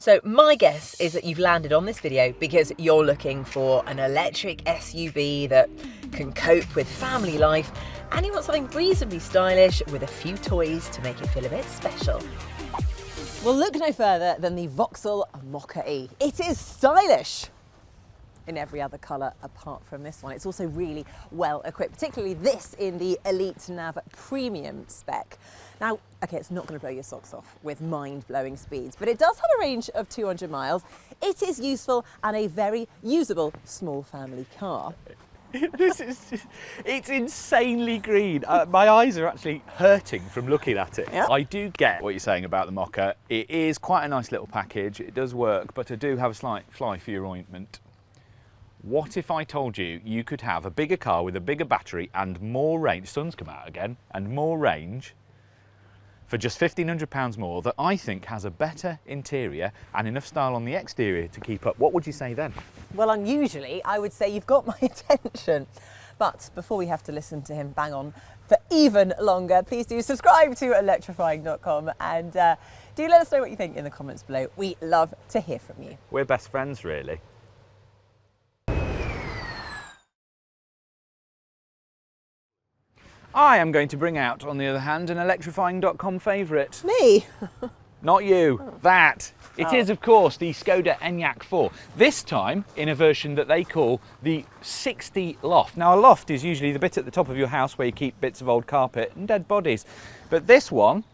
So my guess is that you've landed on this video because you're looking for an electric SUV that can cope with family life, and you want something reasonably stylish with a few toys to make it feel a bit special. Well, look no further than the Vauxhall Mokka-e. It is stylish in every other colour apart from this one. It's also really well equipped, particularly this in the Elite Nav Premium spec. Now, okay, it's not going to blow your socks off with mind-blowing speeds, but it does have a range of 200 miles. It is useful and a very usable small family car. It's insanely green. My eyes are actually hurting from looking at it. Yeah. I do get what you're saying about the Mokka. It is quite a nice little package. It does work, but I do have a slight fly for your ointment. What if I told you you could have a bigger car with a bigger battery and more range, sun's come out again, and more range for just £1,500 more, that I think has a better interior and enough style on the exterior to keep up? What would you say then? Well, unusually, I would say you've got my attention. But before we have to listen to him bang on for even longer, please do subscribe to electrifying.com and do let us know what you think in the comments below. We love to hear from you. We're best friends, really. I am going to bring out, on the other hand, an electrifying.com favourite. Me? Not you, that. It Oh. is, of course, the Skoda Enyaq 4. This time in a version that they call the 60 loft. Now, a loft is usually the bit at the top of your house where you keep bits of old carpet and dead bodies. But this one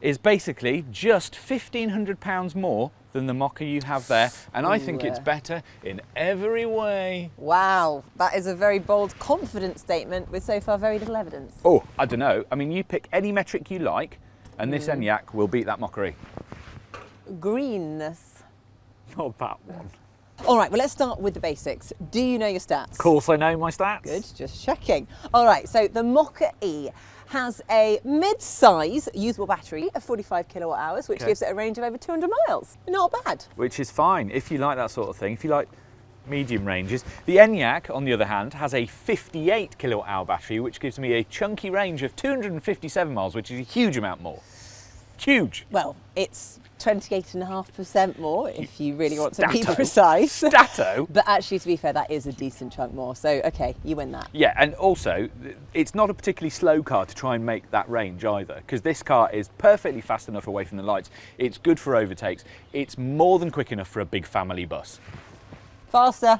is basically just £1,500 more than the Mokka you have there, and I think it's better in every way. Wow, that is a very bold, confident statement with so far very little evidence. Oh, I don't know. I mean, you pick any metric you like, and this Enyaq will beat that Mokka-e. Greenness. Not that one. All right, well, let's start with the basics. Do you know your stats? Of course I know my stats. Good, just checking. All right, so the Mokka-e has a mid-size usable battery of 45 kilowatt hours, which gives it a range of over 200 miles. Not bad. Which is fine if you like that sort of thing, if you like medium ranges. The Enyaq, on the other hand, has a 58 kilowatt hour battery, which gives me a chunky range of 257 miles, which is a huge amount more. Huge. Well, it's 28.5% more if you really want to be Stato. precise. Stato. But actually, to be fair, that is a decent chunk more. So, okay, you win that. Yeah, and also, it's not a particularly slow car to try and make that range either, because this car is perfectly fast enough away from the lights. It's good for overtakes. It's more than quick enough for a big family bus. Faster.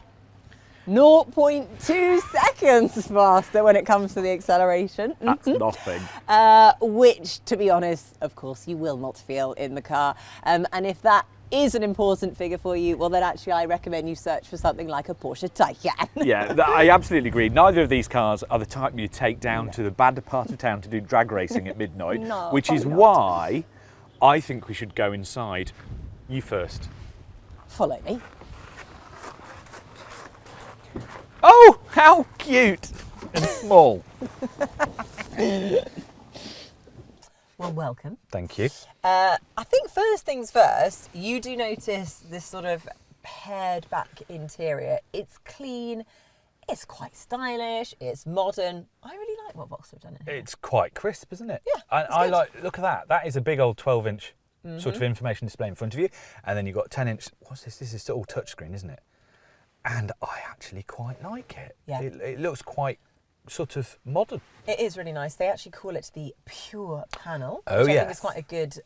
0.2 seconds faster when it comes to the acceleration. That's nothing. Which, to be honest, of course, you will not feel in the car. And if that is an important figure for you, well, then actually I recommend you search for something like a Porsche Taycan. Yeah, I absolutely agree. Neither of these cars are the type you take down to the bad part of town to do drag racing at midnight, No, which is probably not. why I think we should go inside. You first. Follow me. Oh, how cute and small. Well, welcome. Thank you. I think first things first, you do notice this sort of pared back interior. It's clean, it's quite stylish, it's modern. I really like what Vauxhall have done in here. It's quite crisp, isn't it? Yeah, And it's I good. like, look at that. That is a big old 12-inch sort of information display in front of you. And then you've got 10-inch, what's this? This is all touchscreen, isn't it? And I actually quite like it. Yeah. It looks quite sort of modern. It is really nice. They actually call it the Pure Panel, Oh, which I think yes. is quite a good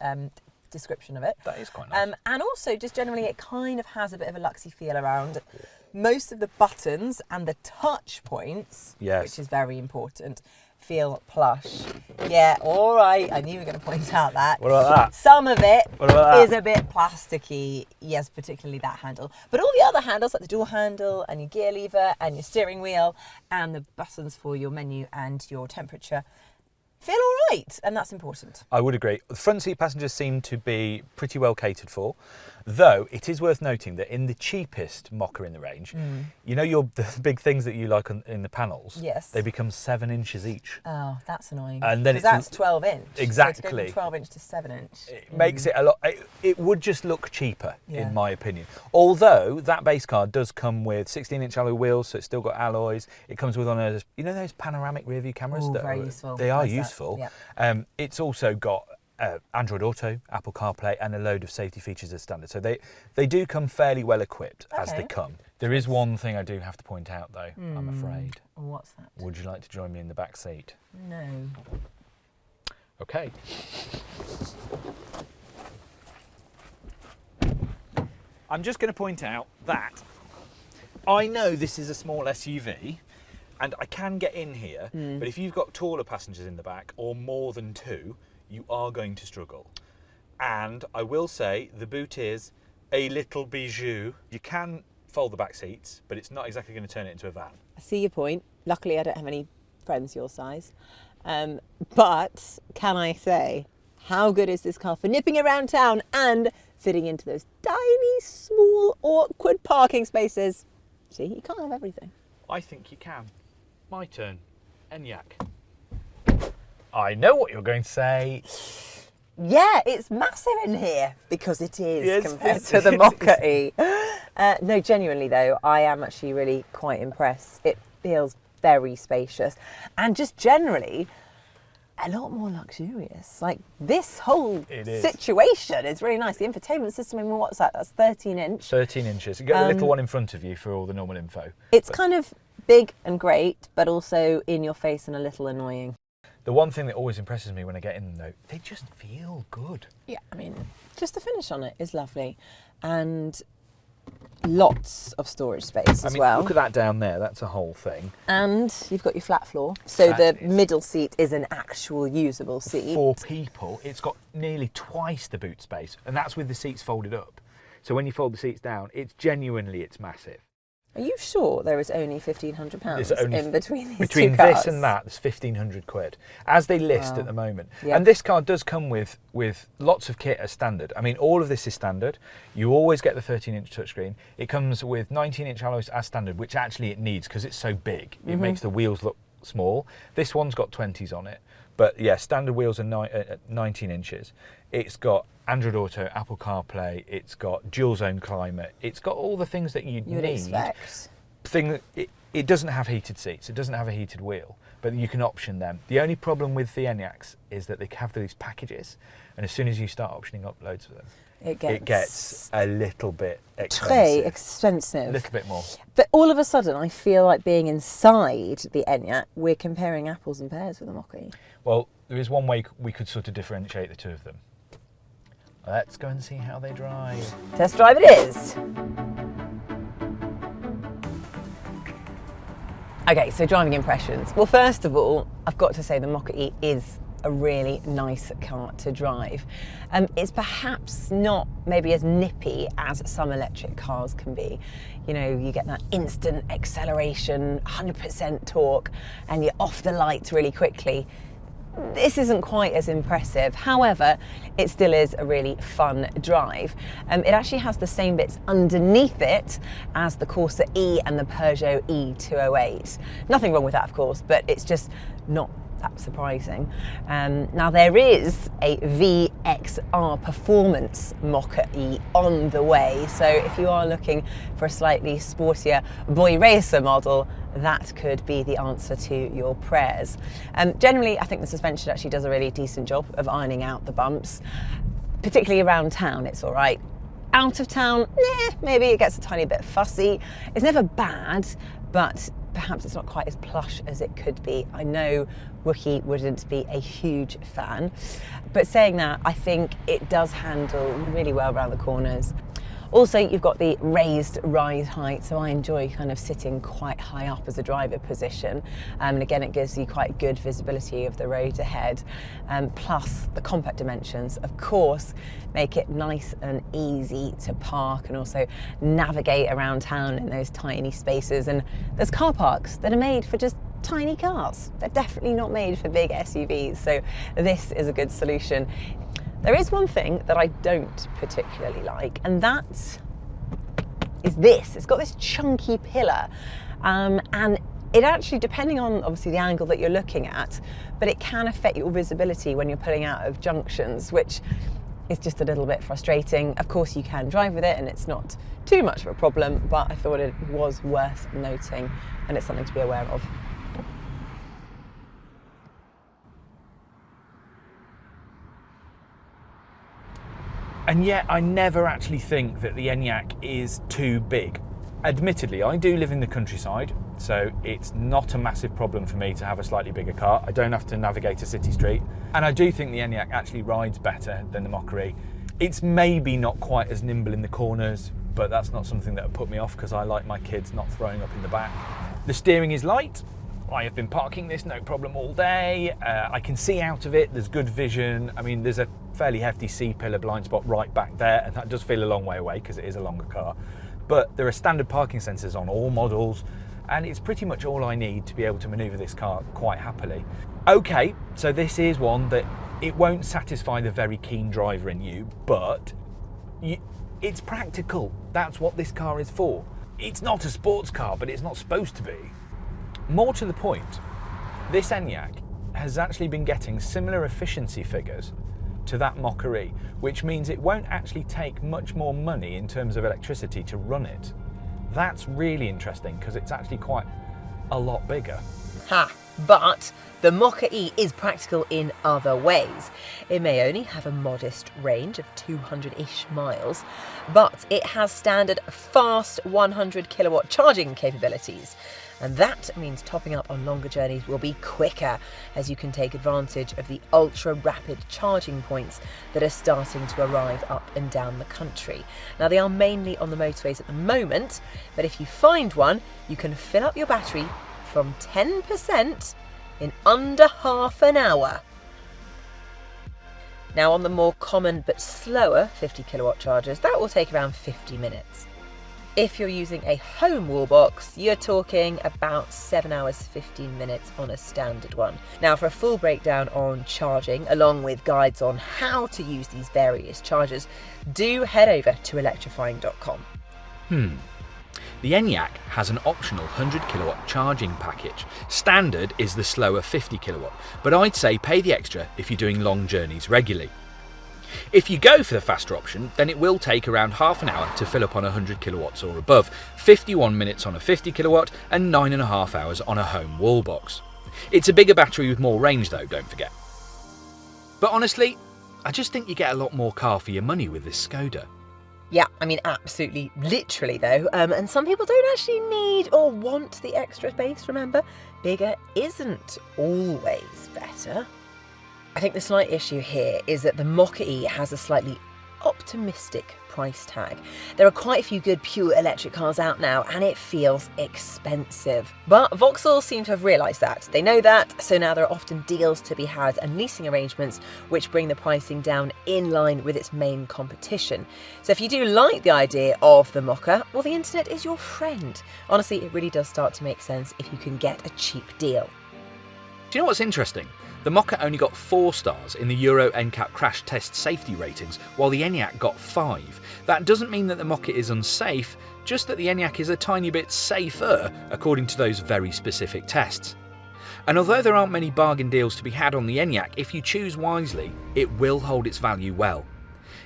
description of it. That is quite nice. And also, just generally, it kind of has a bit of a luxy feel around most of the buttons and the touch points, Yes. which is very important, feel plush. Yeah, all right. I knew you were going to point out that. What about that? Some of it What about that? is a bit plasticky. Yes, particularly that handle. But all the other handles, like the door handle and your gear lever and your steering wheel and the buttons for your menu and your temperature, feel all right. And that's important. I would agree. The front seat passengers seem to be pretty well catered for, though it is worth noting that in the cheapest Mokka in the range, you know the big things that you like in the panels? Yes. They become 7 inches each. Oh, that's annoying. And then 'Cause it's- that's 12 inch. Exactly. So to go from 12 inch to 7 inch. It makes it a lot, it would just look cheaper, Yeah. in my opinion. Although that base car does come with 16-inch alloy wheels, so it's still got alloys. It comes with you know those panoramic rear view cameras? Ooh, that very useful. They are Like that, useful. yeah. It's also got Android Auto, Apple CarPlay, and a load of safety features as standard. So they do come fairly well equipped as they come. There is one thing I do have to point out though, I'm afraid. What's that? Would you like to join me in the back seat? No. Okay. I'm just going to point out that I know this is a small SUV and I can get in here, but if you've got taller passengers in the back or more than 2, you are going to struggle. And I will say the boot is a little bijou. You can fold the back seats, but it's not exactly going to turn it into a van. I see your point. Luckily, I don't have any friends your size. But can I say, how good is this car for nipping around town and fitting into those tiny, small, awkward parking spaces? See, you can't have everything. I think you can. My turn. Enyaq. I know what you're going to say. Yeah, it's massive in here because it is Yes, compared it to the is. Mokka-e. No, genuinely though, I am actually really quite impressed. It feels very spacious and just generally a lot more luxurious. Like this whole situation is really nice. The infotainment system, I mean, what's that? That's 13-inch. 13 inches. You got the little one in front of you for all the normal info. It's kind of big and great, but also in your face and a little annoying. The one thing that always impresses me when I get in them though, they just feel good. Yeah, I mean, just the finish on it is lovely. And lots of storage space as well. Look at that down there, that's a whole thing. And you've got your flat floor. So That the is. middle seat is an actual usable seat. 4 people, it's got nearly twice the boot space, and that's with the seats folded up. So when you fold the seats down, it's massive. Are you sure there is only £1,500 in between these Between two cars? this and that, there's 1,500 quid, as they list at the moment. Yeah. And this car does come with lots of kit as standard. I mean, all of this is standard. You always get the 13-inch touchscreen. It comes with 19-inch alloys as standard, which actually it needs because it's so big. It makes the wheels look small. This one's got 20s on it. But yeah, standard wheels are 19 inches. It's got Android Auto, Apple CarPlay, it's got dual zone climate, it's got all the things that you'd need. expect. It doesn't have heated seats, it doesn't have a heated wheel, but you can option them. The only problem with the Enyaqs is that they have these packages, and as soon as you start optioning up loads of them, it gets a little bit expensive. Très expensive. A little bit more. But all of a sudden, I feel like being inside the Enyaq, we're comparing apples and pears with the Mokka-e. Well, there is one way we could sort of differentiate the two of them. Let's go and see how they drive. Test drive it is. Okay, so driving impressions. Well, first of all, I've got to say the Mokka-e is a really nice car to drive. It's perhaps not maybe as nippy as some electric cars can be. You know, you get that instant acceleration, 100% torque, and you're off the lights really quickly. This isn't quite as impressive. However, it still is a really fun drive. It actually has the same bits underneath it as the Corsa E and the Peugeot E208. Nothing wrong with that, of course, but it's just not that surprising. Now there is a VXR Performance Mokka-e on the way, so if you are looking for a slightly sportier boy racer model, that could be the answer to your prayers. Generally, I think the suspension actually does a really decent job of ironing out the bumps, particularly around town. It's all right. Out of town, maybe it gets a tiny bit fussy. It's never bad, but perhaps it's not quite as plush as it could be. I know Wookie wouldn't be a huge fan, but saying that, I think it does handle really well around the corners. Also, you've got the raised ride height, so I enjoy kind of sitting quite high up as a driver position. And again, it gives you quite good visibility of the road ahead. Plus, the compact dimensions, of course, make it nice and easy to park and also navigate around town in those tiny spaces. And there's car parks that are made for just tiny cars. They're definitely not made for big SUVs, so this is a good solution. There is one thing that I don't particularly like, and that is this. It's got this chunky pillar, and it actually, depending on obviously the angle that you're looking at, but it can affect your visibility when you're pulling out of junctions, which is just a little bit frustrating. Of course, you can drive with it and it's not too much of a problem, but I thought it was worth noting, and it's something to be aware of. And yet I never actually think that the Enyaq is too big. Admittedly, I do live in the countryside, so it's not a massive problem for me to have a slightly bigger car. I don't have to navigate a city street. And I do think the Enyaq actually rides better than the Mokka-e. It's maybe not quite as nimble in the corners, but that's not something that would put me off because I like my kids not throwing up in the back. The steering is light. I have been parking this no problem all day. I can see out of it, there's good vision. I mean, there's a fairly hefty C-pillar blind spot right back there, and that does feel a long way away because it is a longer car. But there are standard parking sensors on all models, and it's pretty much all I need to be able to manoeuvre this car quite happily. Okay, so this is one that it won't satisfy the very keen driver in you, but it's practical. That's what this car is for. It's not a sports car, but it's not supposed to be. More to the point, this Enyaq has actually been getting similar efficiency figures to that Mokka-e, which means it won't actually take much more money in terms of electricity to run it. That's really interesting because it's actually quite a lot bigger. Ha! But the Mokka-e is practical in other ways. It may only have a modest range of 200-ish miles, but it has standard fast 100 kilowatt charging capabilities. And that means topping up on longer journeys will be quicker, as you can take advantage of the ultra-rapid charging points that are starting to arrive up and down the country. Now, they are mainly on the motorways at the moment, but if you find one, you can fill up your battery from 10% in under half an hour. Now, on the more common but slower 50 kilowatt chargers, that will take around 50 minutes. If you're using a home wall box, you're talking about 7 hours 15 minutes on a standard one. Now, for a full breakdown on charging, along with guides on how to use these various chargers, do head over to electrifying.com. The Enyaq has an optional 100 kilowatt charging package. Standard is the slower 50 kilowatt, but I'd say pay the extra if you're doing long journeys regularly. If you go for the faster option, then it will take around half an hour to fill up on 100 kilowatts or above, 51 minutes on a 50 kilowatt and 9.5 hours on a home wall box. It's a bigger battery with more range though, don't forget. But honestly, I just think you get a lot more car for your money with this Skoda. Yeah, I mean, absolutely, literally though. And some people don't actually need or want the extra space, remember? Bigger isn't always better. I think the slight issue here is that the Mokka-e has a slightly optimistic price tag. There are quite a few good pure electric cars out now, and it feels expensive. But Vauxhall seem to have realised that. They know that, so now there are often deals to be had and leasing arrangements which bring the pricing down in line with its main competition. So if you do like the idea of the Mokka, well, the internet is your friend. Honestly, it really does start to make sense if you can get a cheap deal. Do you know what's interesting? The Mokka only got 4 stars in the Euro NCAP crash test safety ratings, while the Enyaq got 5. That doesn't mean that the Mokka is unsafe, just that the Enyaq is a tiny bit safer, according to those very specific tests. And although there aren't many bargain deals to be had on the Enyaq, if you choose wisely, it will hold its value well.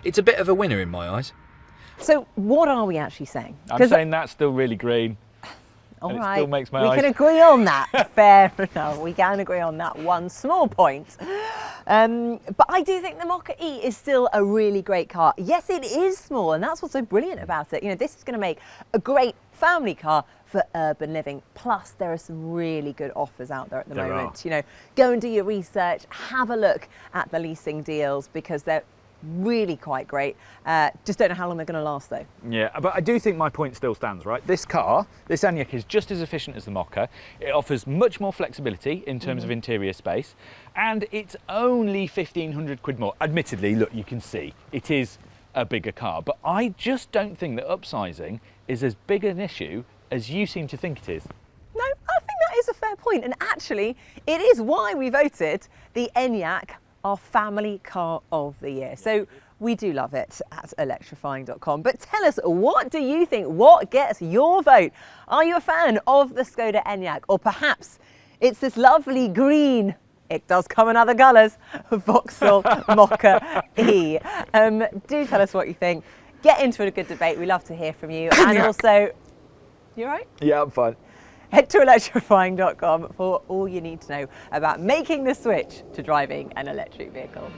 It's a bit of a winner in my eyes. So what are we actually saying? I'm saying that's still really green. All and right, it still makes my we eyes... can agree on that. Fair enough. We can agree on that one small point. But I do think the Mokka-e is still a really great car. Yes, it is small, and that's what's so brilliant about it. You know, this is going to make a great family car for urban living. Plus, there are some really good offers out there at the moment. You know, go and do your research, have a look at the leasing deals because they're really quite great. Just don't know how long they're going to last though. Yeah, but I do think my point still stands, right? This car, this Enyaq, is just as efficient as the Mokka. It offers much more flexibility in terms of interior space, and it's only 1,500 quid more. Admittedly, look, you can see it is a bigger car, but I just don't think that upsizing is as big an issue as you seem to think it is. No, I think that is a fair point, and actually it is why we voted the Enyaq our family car of the year. So we do love it at electrifying.com. But tell us, what do you think? What gets your vote? Are you a fan of the Skoda Enyaq? Or perhaps it's this lovely green, it does come in other colours, Vauxhall Mokka-e. Do tell us what you think. Get into a good debate. We love to hear from you. And also, you all right? Yeah, I'm fine. Head to electrifying.com for all you need to know about making the switch to driving an electric vehicle.